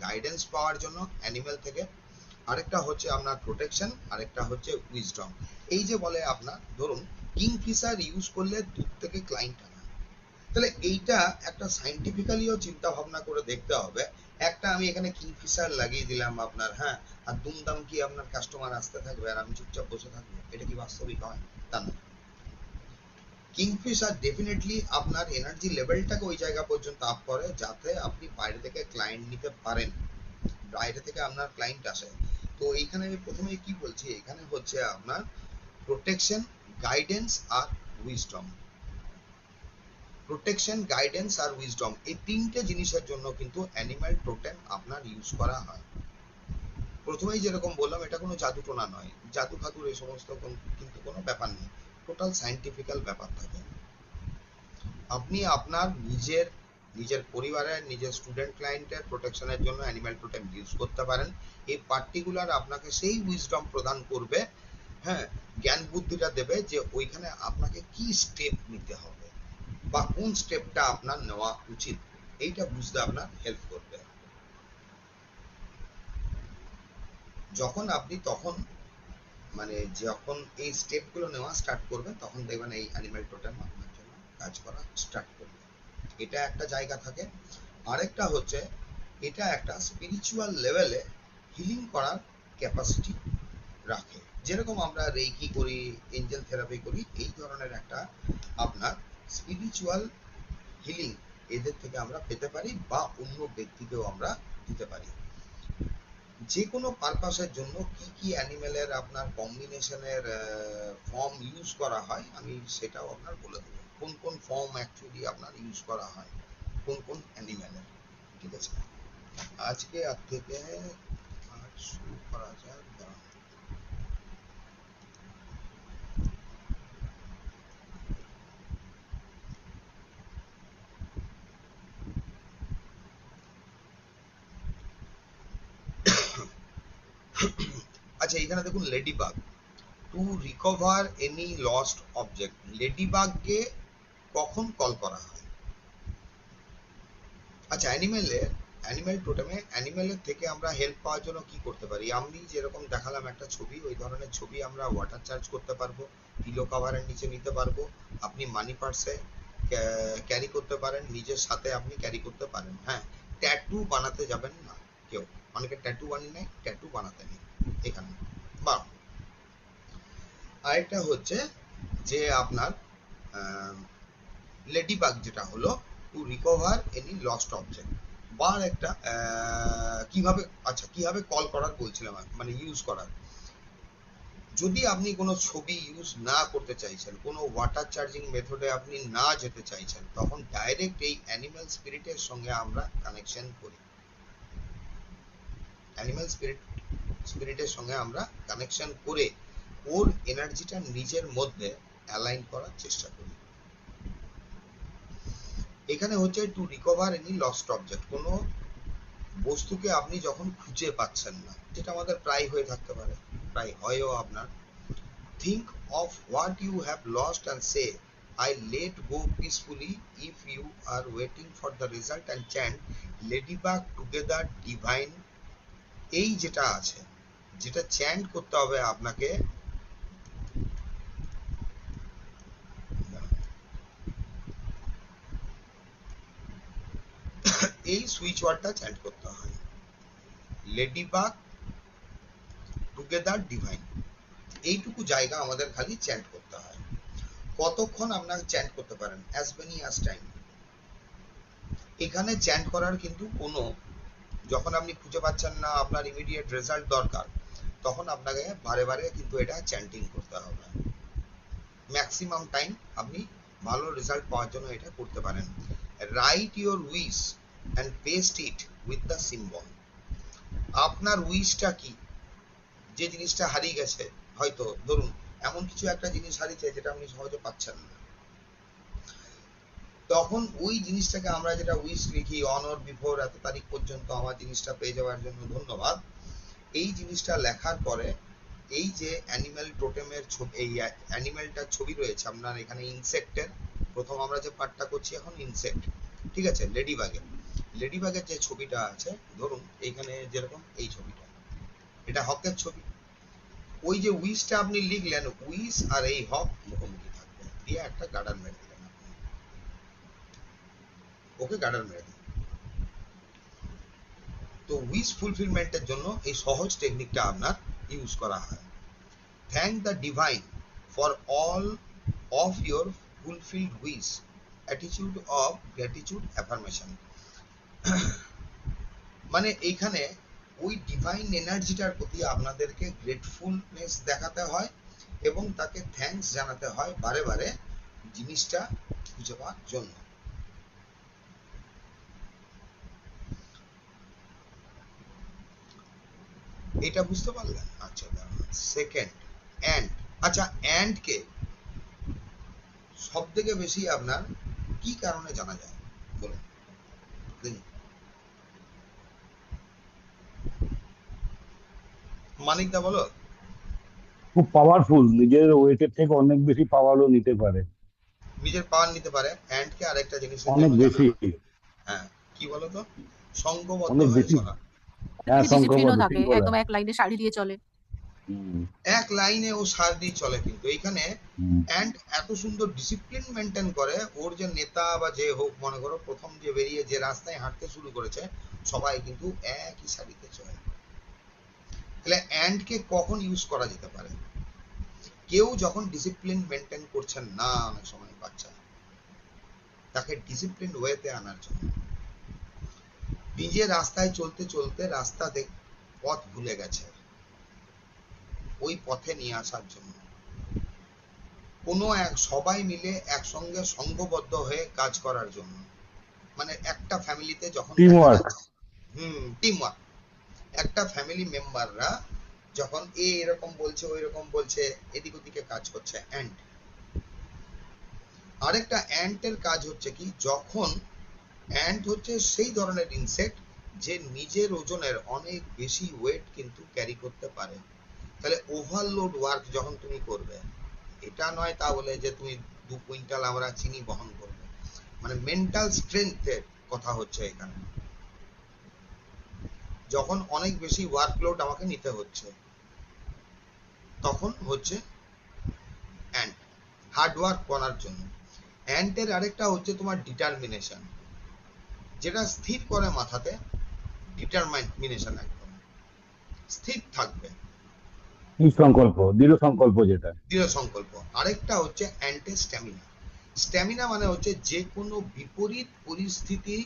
Guidance পাওয়ার জন্য animal থেকে, আরেকটা হচ্ছে আপনার প্রোটেকশন, আরেকটা হচ্ছে উইজডম। এই যে বলে আপনার ধরুন কিংফিশার ইউজ করলে দূর থেকে ক্লায়েন্ট আনা, তাহলে এইটা একটা সাইন্টিফিক্যালিও চিন্তা ভাবনা করে দেখতে হবে। একটা আমি এখানে কিংফিশার লাগিয়ে দিলাম আপনার, হ্যাঁ, আর দুমদাম কি আপনার কাস্টমার আসতে থাকবে আর আমি চুপচাপ বসে থাকবো, এটা কি বাস্তবিক হয়? তা না। কিংফিশার ডেফিনেটলি আপনার এনার্জি লেভেলটাকে ওই জায়গা পর্যন্ত আপ করে যাতে আপনি বাইরে থেকে ক্লায়েন্ট নিতে পারেন, বাইরে থেকে আপনার ক্লায়েন্ট আসে। তো এইখানে আমি প্রথমে কি বলছি, এখানে হচ্ছে আপনার প্রোটেকশন, গাইডেন্স আর উইজডম। প্রোটেকশন, গাইডেন্স আর উইজডম, এই তিনটে জিনিসের জন্য কিন্তু অ্যানিম্যাল টোটেম আপনার ইউজ করা হয়। প্রথমেই যেরকম বললাম, এটা কোনো জাদু টোনা নয়, জাদু ফাদুর এই সমস্ত কিন্তু কোনো ব্যাপার নেই, টোটাল সাইন্টিফিক্যাল ব্যাপার থাকে। আপনি আপনার নিজের নিজের পরিবারের, নিজের স্টুডেন্ট ক্লায়েন্টের প্রোটেকশনের জন্য অ্যানিম্যাল টোটেম ইউজ করতে পারেন। এই পার্টিকুলার আপনাকে সেই উইজডম প্রদান করবে, হ্যাঁ, জ্ঞান বুদ্ধিটা দেবে যে ওইখানে আপনাকে কি স্টেপ নিতে হবে বা কোন স্টেপটা আপনার নেওয়া উচিত, এইটা বুঝতে আপনার হেল্প করবে। যখন আপনি তখন মানে যখন এই স্টেপগুলো নেওয়া স্টার্ট করবেন, তখন দেখবেন এই অ্যানিম্যাল টোটেম আপনার জন্য কাজ করা স্টার্ট করবে। এটা একটা জায়গা থাকে। আরেকটা হচ্ছে এটা একটা স্পিরিচুয়াল লেভেলে হিলিং করার ক্যাপাসিটি রাখে। যেরকম আমরা রেইকি করি, এঞ্জেল থেরাপি করি, এই ধরনের একটা আপনার স্পিরিচুয়াল হিলিং এদের থেকে আমরা পেতে পারি বা অন্য ব্যক্তিকেও আমরা দিতে পারি। যে কোনো পারপাসের জন্য কি কি অ্যানিমেলের আপনার কম্বিনেশনের ফর্ম ইউজ করা হয় আমি সেটাও আপনার বলে দেবো, কোন কোন ফর্ম অ্যাকচুয়ালি আপনার ইউজ করা হয় কোন কোন অ্যানিমেলের। ঠিক আছে, আজকে আর থেকে আজ শুরু করা যাক। আচ্ছা, এখানে দেখুন lady bug, to recover any lost object. Lady বাগকে কখন কল করা হয়? আচ্ছা, অ্যানিমেল টোটেমে অ্যানিমেলের থেকে আমরা হেল্প পাওয়ার জন্য কি করতে পারি? আমি যেরকম দেখালাম একটা ছবি, ওই ধরনের ছবি আমরা ওয়াটার চার্জ করতে পারবো, পিলো কভারের নিচে নিতে পারবো, আপনি মানি পার্সে ক্যারি করতে পারেন, নিজের সাথে আপনি ক্যারি করতে পারেন। হ্যাঁ, ট্যাটু বানাতে যাবেন না কেউ, অনেকে ট্যাটু বানিয়ে নেয়, ট্যাটু বানাতে নেই এখানে। বা আরেকটা হচ্ছে যে আপনার লেডি বাগ যেটা হলো two recover any lost object. বা একটা কিভাবে, আচ্ছা কিভাবে কল করার বলছিলাম, মানে ইউজ করার। যদি আপনি কোনো ছবি ইউজ না করতে চাইছেন, কোনো ওয়াটার চার্জিং মেথডে আপনি না যেতে চাইছেন, তখন ডাইরেক্ট এই অ্যানিম্যাল স্পিরিটের সঙ্গে আমরা কানেকশন করি, অ্যানিম্যাল স্পিরিটের সঙ্গে আমরা কানেকশন করে ওর এনার্জিটা নিজের মধ্যে অ্যালাইন করার চেষ্টা করি। এখানে হচ্ছে two recover any lost object, কোনো বস্তুকে আপনি যখন খুঁজে পাচ্ছেন না, যেটা আমাদের প্রায় হয়ে থাকতে পারে, প্রায় হয়ও আপনার। Think of what you have lost and say I let go peacefully. If you are waiting for the result and chant ladybug together divine. এই যেটা আছে, যেটা চ্যান্ট করতে হবে আপনাকে, এই সুইচ ওয়ার্ডটা চ্যান্ট করতে হয়, লেডিবাগ টুগেদার ডিভাইন। এইটুকু জায়গা আমাদের খালি চ্যান্ট করতে হয়। কতক্ষণ আপনার চ্যান্ট করতে পারেন? As many as time. এখানে চ্যান্ট করার কিন্তু কোনো, যখন আপনি খুঁজে পাচ্ছেন না, আপনার ইমিডিয়েট রেজাল্ট দরকার, তখন আপনাকে বারে বারে কিন্তু এটা চ্যান্টিং করতে হবে। ম্যাক্সিমাম টাইম আপনি ভালো রেজাল্ট পাওয়ার জন্য এটা করতে পারেন। Write your wish and paste it with the symbol. আপনার উইশটা কি? যে জিনিসটা হারিয়ে গেছে, হয়তো ধরুন এমন কিছু একটা জিনিস হারিয়েছে যেটা আপনি সহজে পাচ্ছেন না, তখন ওই জিনিসটাকে আমরা যেটা উইশ লিখি, অন অর বিফোর এত তারিখ পর্যন্ত আমার জিনিসটা পেয়ে যাওয়ার জন্য ধন্যবাদ। এই জিনিসটা লেখার পরে এই যে অ্যানিম্যাল টোটেমের ছবি, এই অ্যানিম্যালটার ছবি রয়েছে আপনার এখানে, ইনসেক্টের প্রথম আমরা যে পার্টটা করছি এখন ইনসেক্ট, ঠিক আছে, লেডিবাগের। লেডিবাগের যে ছবিটা আছে, ধরুন এইখানে যেরকম এই ছবিটা, এটা হকের ছবি। ওই যে উইসটা আপনি লিখলেন, উইস আর এই হক মুখোমুখি থাকবে, দিয়ে একটা গার্ডার মেরে দিলেন আপনি, ওকে গার্ডার মেরে দিলেন। তো উইস ফুলফিলমেন্টের জন্য এই সহজ টেকনিকটা আপনার ইউজ করা হয়। Thank the divine for all of your fulfilled wish, attitude of gratitude affirmation. মানে এইখানে ওই ডিভাইন এনার্জিটার প্রতি আপনাদেরকে গ্রেটফুলনেস দেখাতে হয় এবং তাকে থ্যাঙ্কস জানাতে হয় বারে বারে জিনিসটা খুঁজে পাওয়ার জন্য। এটা বুঝতে পারলেন? আচ্ছা, সেকেন্ড অ্যান্ড। আচ্ছা, অ্যান্ড কে সব থেকে বেশি আপনার কি কারণে জানা যায় বলুন দেখি। মানিকদা বলো। খুব পাওয়ারফুল, নিজের ওয়েটের থেকে অনেক বেশি পাওয়ারও নিতে পারে। নিজের পাওয়ার নিতে পারে। অ্যান্ড কে আরেকটা জিনিসের জন্য অনেক জানা বেশি। হয়। হ্যাঁ, কি বলতো? সঙ্গবদ্ধ অনেক হয়ে বেশি। চলা। হ্যাঁ, ডিসিপ্লিনও সংখ্যাবদ্ধ, থাকে, ঠিক বলা। একদম এক লাইনে সারি দিয়ে চলে। হুম। এক লাইনে ও সার দিয়ে চলে, কিন্তু এইখানে হুম। অ্যান্ড এত সুন্দর ডিসিপ্লিন মেনটেন করে। ওর যে নেতা বা যে হোক, মনে করো প্রথম যে বেরিয়ে যে রাস্তায় হাঁটতে শুরু করেছে, সবাই কিন্তু একই সারিতে চলে। তাহলে অ্যান্ড কে কখন ইউজ করা যেতে পারে? কেউ যখন ডিসিপ্লিন মেনটেন করছেন না, অনেক সময় বাচ্চা, তাকে ডিসিপ্লিন ওয়েতে আনার জন্য। নিজে রাস্তায় চলতে চলতে রাস্তাতে পথ ভুলে গেছে, ওই পথে নিয়ে আসার জন্য। কোনো এক সবাই মিলে একসঙ্গে সংঘবদ্ধ হয়ে কাজ করার জন্য। মানে একটা ফ্যামিলিতে যখন টিম দেখা ওয়ার্ক। যাচ্ছে, টিম ওয়ার্ক, একটা ফ্যামিলি মেম্বাররা যখন এরকম বলছে, ওই রকম বলছে, এদিক ওদিকে কাজ করছে, অ্যান্ড। আরেকটা অ্যান্টের কাজ হচ্ছে কি, যখন অ্যান্ট হচ্ছে সেই ধরনের ইনসেক্ট যে নিজের ওজনের অনেক বেশি ওয়েট কিন্তু ক্যারি করতে পারে। তাহলে ওভারলোড ওয়ার্ক যখন তুমি করবে, এটা নয় তা বলে যে তুমি 2 কুইন্টাল আমরা চিনি বহন করবে, মানে মেন্টাল স্ট্রেংথের কথা হচ্ছে এখানে। যখন অনেক বেশি ওয়ার্কলোড আমাকে নিতে হচ্ছে, তখন হচ্ছে অ্যান্ট হার্ড ওয়ার্ক করার জন্য। অ্যান্টের আরেকটা হচ্ছে তোমার ডিটারমিনেশন, যেটা স্থির করে মাথাতে। ডিটারমিনেশন একদম স্থির থাকবে, কি সংকল্প, দৃঢ় সংকল্প যেটা। দৃঢ় সংকল্প। আরেকটা হচ্ছে অ্যান্টি স্ট্যামিনা। স্ট্যামিনা মানে হচ্ছে যে কোনো বিপরীত পরিস্থিতি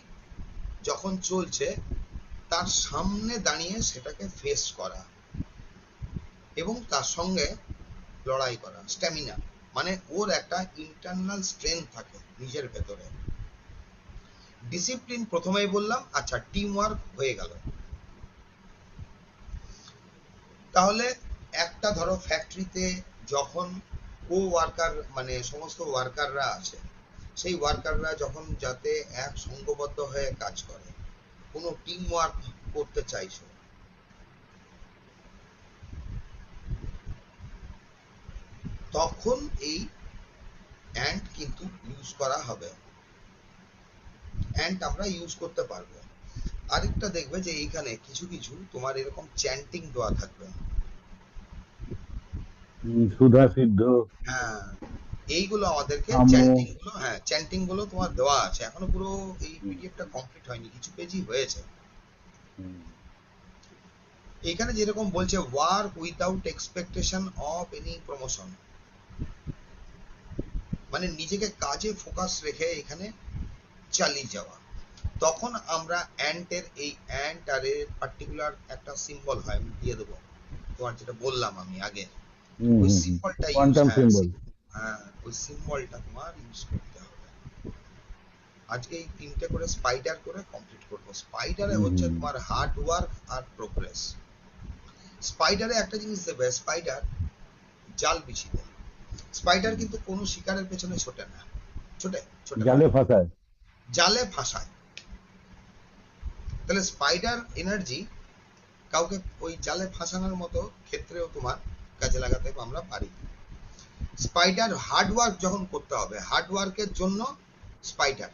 যখন চলছে, তার সামনে দাঁড়িয়ে সেটাকে ফেস করা এবং তার সঙ্গে লড়াই করা। স্ট্যামিনা মানে ওর একটা ইন্টারনাল স্ট্রেংথ থাকে নিজের ভেতরে। ডিসিপ্লিন প্রথমেই বললাম। আচ্ছা, টিম ওয়ার্ক হয়ে গেল। তাহলে একটা ধরো ফ্যাক্টরিতে যখন কো ওয়ার্কার, মানে সমস্ত ওয়ার্কাররা আছে, সেই ওয়ার্কাররা যখন যাতে এক সংঘবদ্ধ হয়ে কাজ করে, কোনো টিম ওয়ার্ক করতে চাইছো, তখন এই অ্যান্ট কিন্তু ইউজ করা হবে। অ্যান্ট আমরা ইউজ করতে পারবো। আরেকটা দেখবে যে এইখানে কিছু কিছু তোমার এরকম চ্যান্টিং দেওয়া থাকবে। সুধা সিদ্ধ। হ্যাঁ, এইগুলো আমাদেরকে আম। চ্যান্টিং গুলো, হ্যাঁ চ্যান্টিং গুলো তোমার দেওয়া আছে। এখনো পুরো এই পিডিএফটা কমপ্লিট হয়নি, কিছু পেজই হয়েছে। এখানে যেরকম বলছে work without expectation of any promotion, মানে নিজেকে কাজে ফোকাস রেখে এখানে চালিয়ে যাওয়া। তখন আমরা অ্যান্টের এই অ্যান্ট আর এর পার্টিকুলার একটা সিম্বল হয়, আমি দিয়ে দেবো তোমার, যেটা বললাম আমি আগে, ওই সিম্বলটা ইউজ, কোয়ান্টাম হ্যাঁ সিম্বল। হ্যাঁ ওই সিম্বলটা তোমার ইউজ করতে হবে। আজকে এই 3টে করে স্পাইডার করে কমপ্লিট করবো। স্পাইডারে হচ্ছে তোমার হার্ড ওয়ার্ক আর প্রোগ্রেস। স্পাইডারে একটা জিনিস দেবে, স্পাইডার জাল বিছিয়ে দেয়। স্পাইডার কিন্তু কোনো শিকারের পেছনে ছোটে না, ছোটে ছোটে জালে ফাঁসায়। জালে ফাঁসায়। তাহলে স্পাইডার এনার্জি কাউকে ওই জালে ফাঁসানোর মতো ক্ষেত্রেও তোমার কাজে লাগাতে আমরা পারি। স্পাইডার হার্ড ওয়ার্ক যখন করতে হবে, হার্ড ওয়ার্কের জন্য স্পাইডার।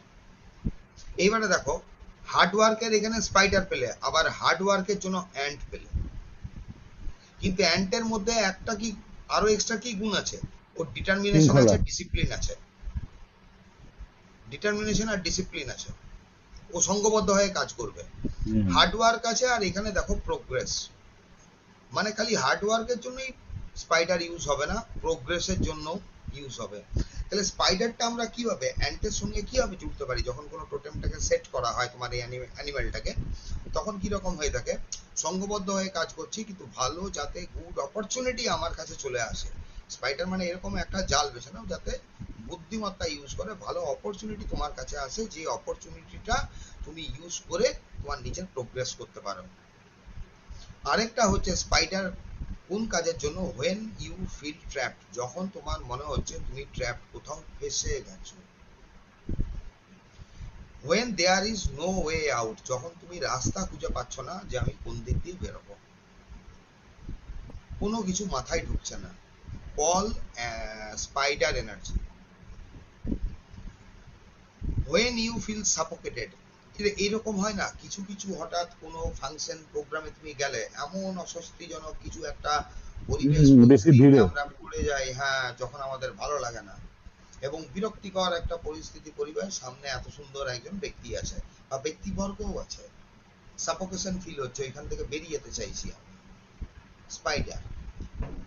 এইবারে দেখো, হার্ড ওয়ার্কের এখানে স্পাইডার পেলে, আবার হার্ড ওয়ার্কের জন্য অ্যান্ট পেলে। কিন্তু অ্যান্টের মধ্যে একটা কি আরো এক্সট্রা কি গুণ আছে, ওর ডিটারমিনেশন শৃঙ্খলা। আছে, ডিসিপ্লিন আছে। ডিটারমিনেশন আর ডিসিপ্লিন আছে, ও সংঘবদ্ধ হয়ে কাজ করবে। হুম। হার্ড ওয়ার্ক আছে, আর এখানে দেখো প্রোগ্রেস। মানে খালি হার্ড ওয়ার্কের জন্যই স্পাইডার ইউজ হবে না, প্রোগ্রেসের জন্য ইউজ হবে। তাহলে স্পাইডারটা আমরা কিভাবে অ্যান্টের সঙ্গে কিভাবে জুড়তে পারি? যখন কোনো টোটেমটাকে সেট করা হয় তোমার এই অ্যানিমেলটাকে, তখন কি রকম হয়ে থাকে, সংঘবদ্ধ হয়ে কাজ করছি, কিন্তু ভালো যাতে গুড অপরচুনিটি আমার কাছে চলে আসে। স্পাইডার মানে এরকম একটা জাল বেছে নাও যাতে বুদ্ধিমত্তা ইউজ করে ভালো অপরচুনিটি তোমার কাছে আসে, যে অপরচুনিটিটা তুমি ইউজ করে তোমার নিজের প্রোগ্রেস করতে পারো। আরেকটা হচ্ছে স্পাইডার কোন কাজের জন্য, when you feel trapped, যখন তোমার মনে হচ্ছে তুমি ট্র্যাপড, কোথাও ফেসে গেছো। when there is no way out, যখন তুমি রাস্তা খুঁজে পাচ্ছ না যে আমি কোন দিক দিয়ে বেরোবো, কোনো কিছু মাথায় ঢুকছে না। Call spider energy. when you feel suffocated, এরকম হয় না কিছু কিছু হঠাৎ কোনো ফাংশন প্রোগ্রামে তুমি গেলে এমন অস্বস্তিজনক কিছু একটা পরিবেশ বেশি পরিস্থিতিতে ভিড়ে। আমরা পড়ে যাই, হ্যাঁ, যখন আমাদের ভালো লাগে না এবং বিরক্তিকর একটা পরিস্থিতি পরিবেশ, সামনে এত সুন্দর একজন ব্যক্তি আছে বা ব্যক্তিবর্গও আছে, সাফোকেশন ফিল হচ্ছে, এখান থেকে বেরিয়ে যেতে চাইছি আমি। স্পাইডার,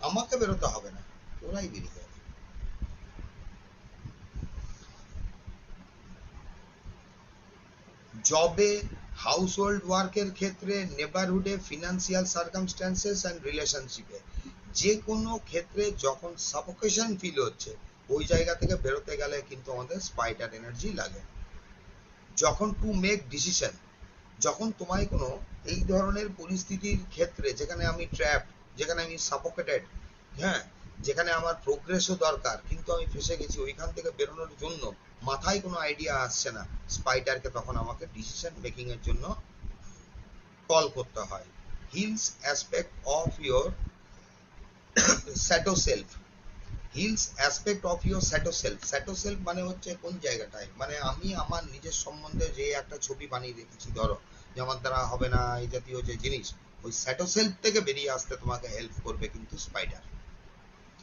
আমাকে বেরোতে হবে না, ওরাই বেরিয়ে যাবে। জবে, হাউস হোল্ড ওয়ার্কের ক্ষেত্রে, নেবারহুডে, ফিনান্সিয়াল সার্কামস্ট্যান্সেস অ্যান্ড রিলেশনশিপে, যে কোনো ক্ষেত্রে যখন সাফোকেশন ফিল হচ্ছে, ওই জায়গা থেকে বেরোতে গেলে কিন্তু আমাদের স্পাইডার এনার্জি লাগে। যখন টু মেক ডিসিশন, যখন তোমায় কোনো এই ধরনের পরিস্থিতির ক্ষেত্রে যেখানে আমি ট্র্যাপ, যেখানে আমি সাফোকেটেড, হ্যাঁ, যেখানে আমার প্রোগ্রেসও দরকার কিন্তু আমি ফেসে গেছি, ওইখান থেকে বেরোনোর জন্য মাথায় কোনো আইডিয়া আসছে না, স্পাইডারকে তখন আমাকে ডিসিশন মেকিং এর জন্য কল করতে হয়। Heals aspect of your shadow self. Heals aspect of your shadow self. Shadow self মানে হচ্ছে কোন জায়গাটায়, মানে আমি আমার নিজের সম্বন্ধে যে একটা ছবি বানিয়ে রেখেছি, ধরো যে আমার দ্বারা হবে না এই জাতীয় যে জিনিস, ওই স্যাটো সেলফ থেকে বেরিয়ে আসতে তোমাকে হেল্প করবে কিন্তু স্পাইডার।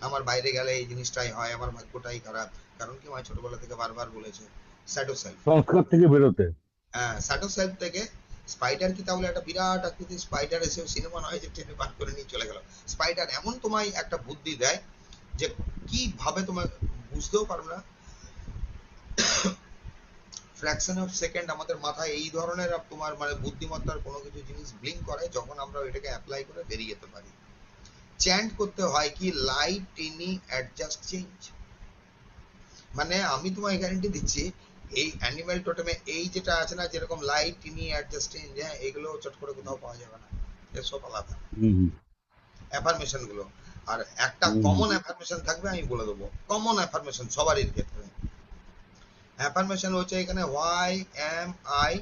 আমার বাইরে গেলে এই জিনিসটাই হয়, আমার ভাগ্যটাই খারাপ, কারণ কি আমার ছোটবেলা থেকে বারবার বলেছে স্যাটো সেলফ। সংস্কার থেকে বেরোতে। হ্যাঁ, স্যাটো সেলফ থেকে। স্পাইডার কি তাহলে একটা বিরাট আকৃতির স্পাইডার এসে সিনেমা নয় যে ট্রেনে বার করে নিয়ে চলে গেল। স্পাইডার এমন তোমায় একটা বুদ্ধি দেয় যে কিভাবে তোমার বুঝতেও পারবে না, ফ্র্যাকশন অফ সেকেন্ড আমাদের মাথায় এই ধরনের তোমার মানে বুদ্ধিমত্তার কোনো কিছু জিনিস ব্লিঙ্ক করে, যখন আমরা এটাকে অ্যাপ্লাই করে বেরিয়ে যেতে পারি। চ্যান্ট করতে হয় কি, লাইট টিনি অ্যাডজাস্ট চেঞ্জ। মানে আমি তোমায় গ্যারান্টি দিচ্ছি, এই অ্যানিমেল টোটেমে এই যেটা আছে না, যেরকম লাইট টিনি অ্যাডজাস্ট চেঞ্জ, হ্যাঁ, এগুলো চট করে কোথাও পাওয়া যাবে না, এসব আলাদা হুম। অ্যাফার্মেশন গুলো। আর একটা হুম। কমন অ্যাফার্মেশন থাকবে, আমি বলে দেবো কমন অ্যাফার্মেশন সবারই ক্ষেত্রে। অ্যাফার্মেশন হচ্ছে এখানে হোয়াই এম আই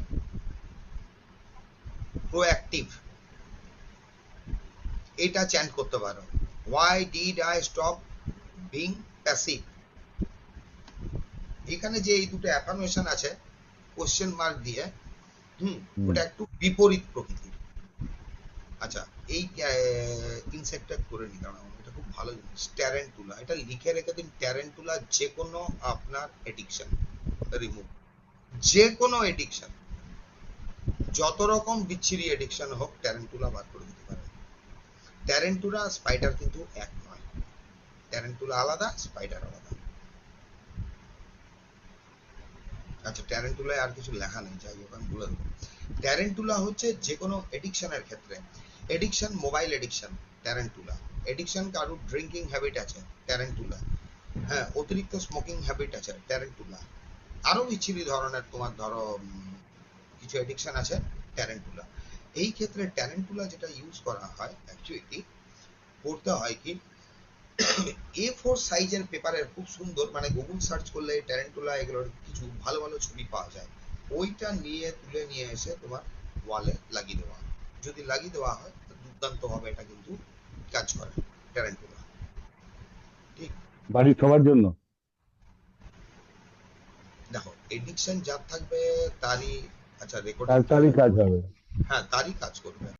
প্রোঅ্যাক্টিভ, এটা চ্যান্ট করতে পারো। Why did I stop being passive. এখানে যে এই দুটো অ্যাফার্মেশন আছে কোশ্চেন মার্ক দিয়ে, হুম। ওটা একটু বিপরীত প্রকৃতির। আচ্ছা, এই ইনসেক্টটা করে নি, দাঁড়াও, এটা খুব ভালো জিনিস, ট্যারেন্টুলা, এটা লিখে রেখে দিন। ট্যারেন্টুলা যে কোনো আপনার এডিকশন রিমুভ, যে কোনো এডিকশন, যত রকম বিচ্ছিরি এডিকশন হোক, ট্যারেন্টুলা বার করে দিতে পারে। ট্যারেন্টুলা স্পাইডার কিন্তু এক নয়, ট্যারেন্টুলা আলাদা, স্পাইডার আলাদা। আচ্ছা, ট্যারেন্টুলায় আর কিছু লেখা নেই, যাই হোক আমি বলে দেবো। ট্যারেন্টুলা হচ্ছে যে কোনো এডিকশনের ক্ষেত্রে, addiction, mobile addiction, tarantula. Addiction, কারোর ড্রিঙ্কিং হ্যাবিট আছে, ট্যারেন্টুলা। হ্যাঁ, অতিরিক্ত স্মোকিং হ্যাবিট আছে, ট্যারেন্টুলা। আরো বিচ্ছিরি ধরনের তোমার ধরো কিছু এডিকশন আছে, ট্যারেন্টুলা। এই ক্ষেত্রে ট্যারেন্টুলা যেটা ইউজ করা হয় অ্যাকচুয়ালি, করতে হয় কি, A4 সাইজের পেপারের খুব সুন্দর, মানে গুগল সার্চ করলে ট্যারেন্টুলা এগুলোর কিছু ভালো ভালো ছবি পাওয়া যায়, ওইটা নিয়ে তুলে নিয়ে এসে তোমার ওয়ালে লাগিয়ে দেওয়া। যদি লাগিয়ে দেওয়া হয় তো দুর্দান্ত ভাবে এটা কিন্তু কাজ করে ট্যারেন্টুলা। ঠিক। বাড়ির সবার জন্য। দেখো, এডিকশন যার থাকবে তারই আচ্ছা রেকর্ডিং তারই কাজ হবে। হ্যাঁ তারই কাজ করবে।